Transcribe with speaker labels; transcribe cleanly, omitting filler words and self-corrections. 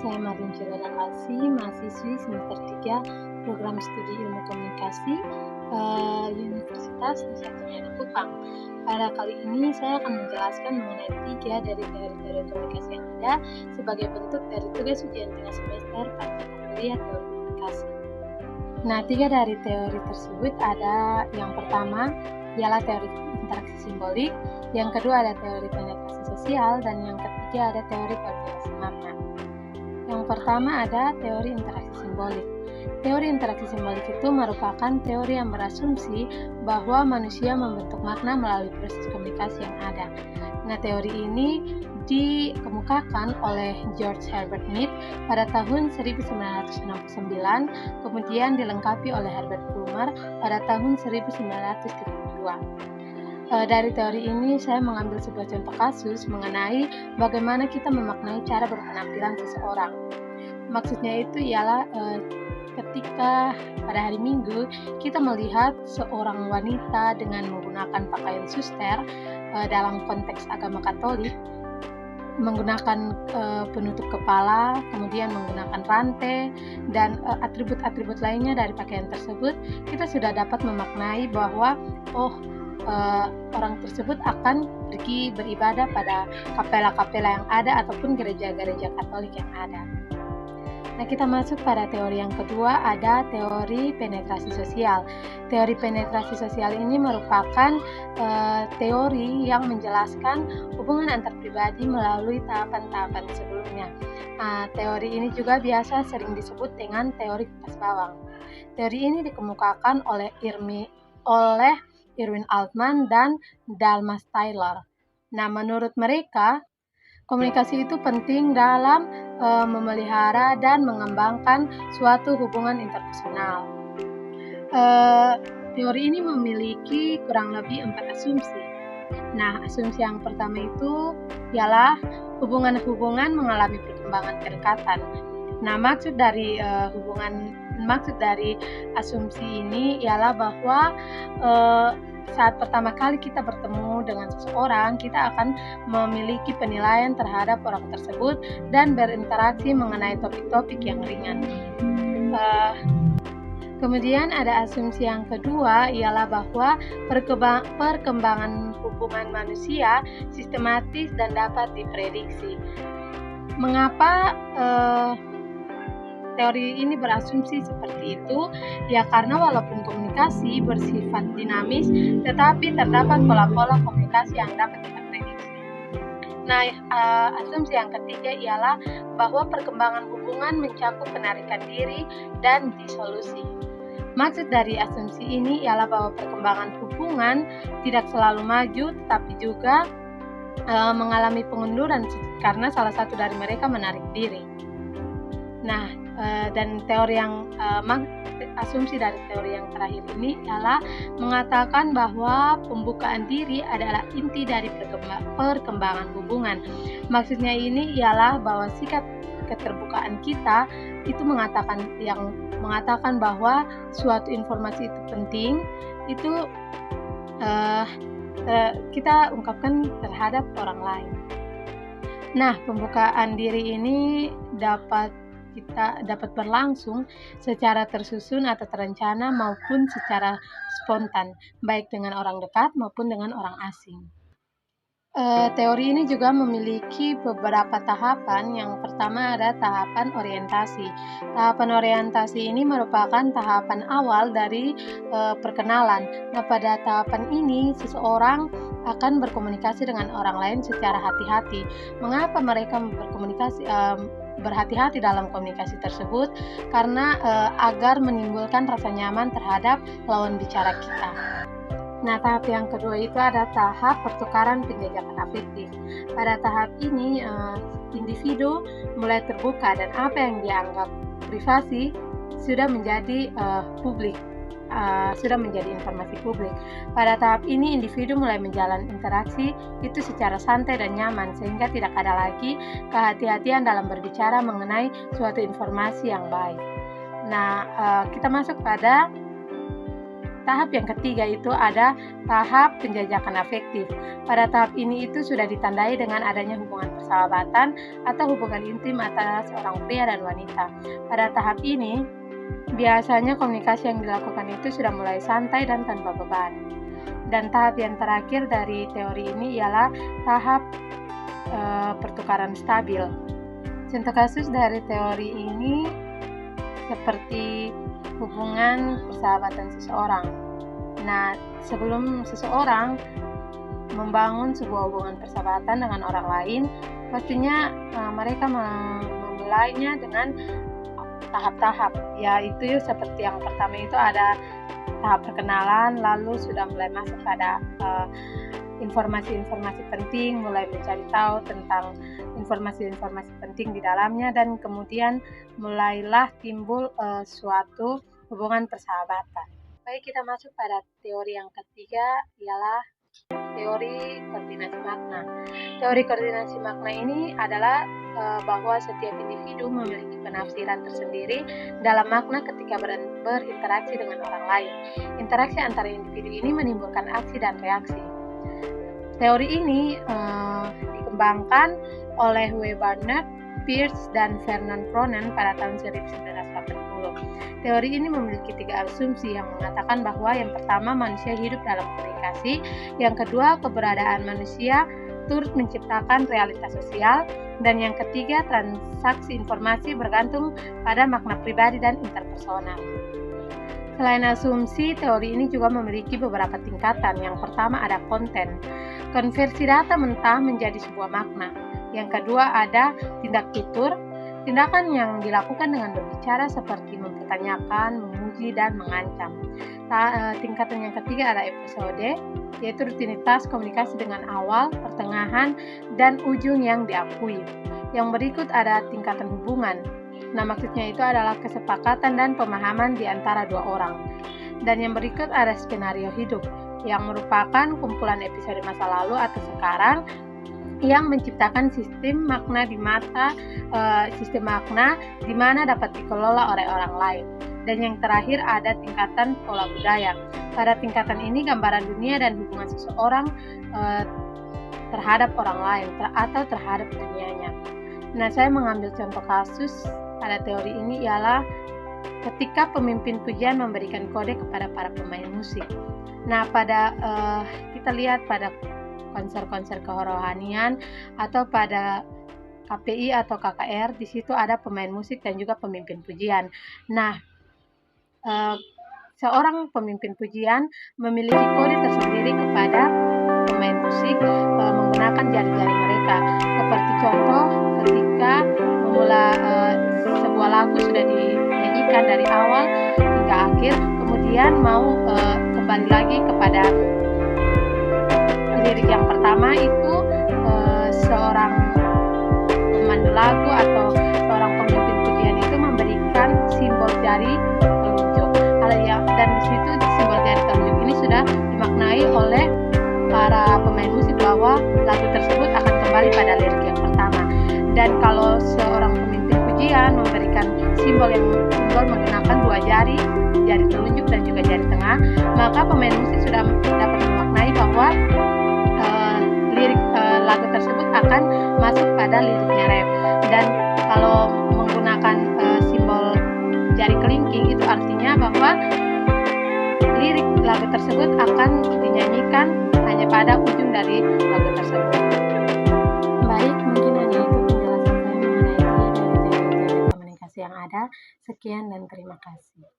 Speaker 1: saya Marin Juliana Alsi, mahasiswi semester 3 Program Studi Ilmu Komunikasi Universitas Nusa Tenggara Kupang. Pada kali ini saya akan menjelaskan mengenai 3 dari teori-teori komunikasi yang ada sebagai bentuk dari tugas ujian tengah semester pada kuliah teori komunikasi. Nah, 3 dari teori tersebut ada yang pertama ialah teori interaksi simbolik, yang kedua ada teori penetrasi sosial, dan yang ketiga ada teori verifikasi makna. Yang pertama ada teori interaksi simbolik. Teori interaksi simbolik itu merupakan teori yang berasumsi bahwa manusia membentuk makna melalui proses komunikasi yang ada. Nah, teori ini dikemukakan oleh George Herbert Mead pada tahun 1969, kemudian dilengkapi oleh Herbert Plumer pada tahun 1972. Dari teori ini saya mengambil sebuah contoh kasus mengenai bagaimana kita memaknai cara berpenampilan seseorang. Maksudnya itu ialah ketika pada hari Minggu kita melihat seorang wanita dengan menggunakan pakaian suster dalam konteks agama Katolik, menggunakan penutup kepala, kemudian menggunakan rantai, dan atribut-atribut lainnya dari pakaian tersebut, kita sudah dapat memaknai bahwa orang tersebut akan pergi beribadah pada kapela-kapela yang ada ataupun gereja-gereja Katolik yang ada. Nah, kita masuk pada teori yang kedua, ada teori penetrasi sosial. Teori penetrasi sosial ini merupakan teori yang menjelaskan hubungan antar pribadi melalui tahapan-tahapan sebelumnya. Teori ini juga biasa sering disebut dengan teori kupas bawang. Teori ini dikemukakan oleh Irwin Altman dan Dalmas Taylor. Nah, menurut mereka, komunikasi itu penting dalam memelihara dan mengembangkan suatu hubungan interpersonal. Teori ini memiliki kurang lebih 4 asumsi. Nah, asumsi yang pertama itu ialah hubungan-hubungan mengalami perkembangan kedekatan. Nah, maksud dari asumsi ini ialah bahwa saat pertama kali kita bertemu dengan seseorang, kita akan memiliki penilaian terhadap orang tersebut dan berinteraksi mengenai topik-topik yang ringan. Kemudian ada asumsi yang kedua ialah bahwa perkembangan hubungan manusia sistematis dan dapat diprediksi. Mengapa teori ini berasumsi seperti itu? Ya, karena walaupun komunikasi bersifat dinamis, tetapi terdapat pola-pola komunikasi yang dapat kita prediksi. Nah, asumsi yang ketiga ialah bahwa perkembangan hubungan mencakup penarikan diri dan disolusi. Maksud dari asumsi ini ialah bahwa perkembangan hubungan tidak selalu maju, tetapi juga mengalami pengunduran karena salah satu dari mereka menarik diri. Nah, dan teori yang asumsi dari teori yang terakhir ini adalah mengatakan bahwa pembukaan diri adalah inti dari perkembangan hubungan. Maksudnya ini ialah bahwa sikap keterbukaan kita itu mengatakan bahwa suatu informasi itu penting, itu kita ungkapkan terhadap orang lain. Nah, pembukaan diri ini dapat berlangsung secara tersusun atau terencana maupun secara spontan, baik dengan orang dekat maupun dengan orang asing. Teori ini juga memiliki beberapa tahapan. Yang pertama ada tahapan orientasi. Tahapan orientasi ini merupakan tahapan awal dari perkenalan. Nah, pada tahapan ini seseorang akan berkomunikasi dengan orang lain secara hati-hati. Mengapa mereka berhati-hati dalam komunikasi tersebut? Karena agar menimbulkan rasa nyaman terhadap lawan bicara kita. Nah, tahap yang kedua itu ada tahap pertukaran penjajakan afektif. Pada tahap ini, individu mulai terbuka dan apa yang dianggap privasi sudah menjadi publik, sudah menjadi informasi publik. Pada tahap ini, individu mulai menjalani interaksi itu secara santai dan nyaman, sehingga tidak ada lagi kehati-hatian dalam berbicara mengenai suatu informasi yang baik. Nah, kita masuk pada tahap yang ketiga itu ada tahap penjajakan afektif. Pada tahap ini itu sudah ditandai dengan adanya hubungan persahabatan atau hubungan intim antara seorang pria dan wanita. Pada tahap ini, biasanya komunikasi yang dilakukan itu sudah mulai santai dan tanpa beban. Dan tahap yang terakhir dari teori ini ialah tahap pertukaran stabil. Contoh kasus dari teori ini seperti hubungan persahabatan seseorang. Nah, sebelum seseorang membangun sebuah hubungan persahabatan dengan orang lain, pastinya mereka memulainya dengan tahap-tahap, yaitu seperti yang pertama itu ada tahap perkenalan, lalu sudah mulai masuk pada informasi-informasi penting, mulai mencari tahu tentang informasi-informasi penting di dalamnya, dan kemudian mulailah timbul suatu hubungan persahabatan. Baik, kita masuk pada teori yang ketiga, ialah teori koordinasi makna. Teori koordinasi makna ini adalah bahwa setiap individu memiliki penafsiran tersendiri dalam makna ketika berinteraksi dengan orang lain. Interaksi antara individu ini menimbulkan aksi dan reaksi. Teori ini dikembangkan oleh W. Barnard, Peirce, dan Fernand Cronin pada tahun 1980. Teori ini memiliki 3 asumsi yang mengatakan bahwa yang pertama, manusia hidup dalam komunikasi, yang kedua, keberadaan manusia turut menciptakan realitas sosial, dan yang ketiga, transaksi informasi bergantung pada makna pribadi dan interpersonal. Selain asumsi, teori ini juga memiliki beberapa tingkatan. Yang pertama ada konten, konversi data mentah menjadi sebuah makna. Yang kedua ada tindak tutur, tindakan yang dilakukan dengan berbicara seperti mempertanyakan, memuji, dan mengancam. Tingkatan yang ketiga ada episode, yaitu rutinitas komunikasi dengan awal, pertengahan, dan ujung yang diakui. Yang berikut ada tingkatan hubungan. Nah, maksudnya itu adalah kesepakatan dan pemahaman di antara dua orang. Dan yang berikut ada skenario hidup, yang merupakan kumpulan episode masa lalu atau sekarang yang menciptakan sistem makna di mana dapat dikelola oleh orang lain. Dan yang terakhir ada tingkatan pola budaya. Pada tingkatan ini gambaran dunia dan hubungan seseorang terhadap orang lain atau terhadap dunianya. Nah, saya mengambil contoh kasus pada teori ini ialah ketika pemimpin pujian memberikan kode kepada para pemain musik. Nah, kita lihat pada konser-konser kerohanian atau pada KPI atau KKR, di situ ada pemain musik dan juga pemimpin pujian. Nah, seorang pemimpin pujian memiliki kode tersendiri kepada pemain musik menggunakan jari-jari mereka. Seperti contoh ketika sebuah lagu sudah dinyanyikan dari awal hingga akhir, kemudian mau kembali lagi kepada lirik yang pertama itu, seorang pemandu lagu atau seorang pemimpin pujian itu memberikan simbol jari telunjuk. Dan di situ simbol jari telunjuk ini sudah dimaknai oleh para pemain musik bahwa lagu tersebut akan kembali pada lirik yang pertama. Dan kalau seorang pemimpin pujian memberikan simbol menggunakan dua jari telunjuk dan juga jari tengah, maka pemain musik sudah dapat memaknai bahwa lirik lagu tersebut akan masuk pada liriknya rap. Dan kalau menggunakan simbol jari kelingking, itu artinya bahwa lirik lagu tersebut akan dinyanyikan hanya pada ujung dari lagu tersebut. Baik, mungkin hanya itu penjelasan saya mengenai teori komunikasi yang ada. Sekian dan terima kasih.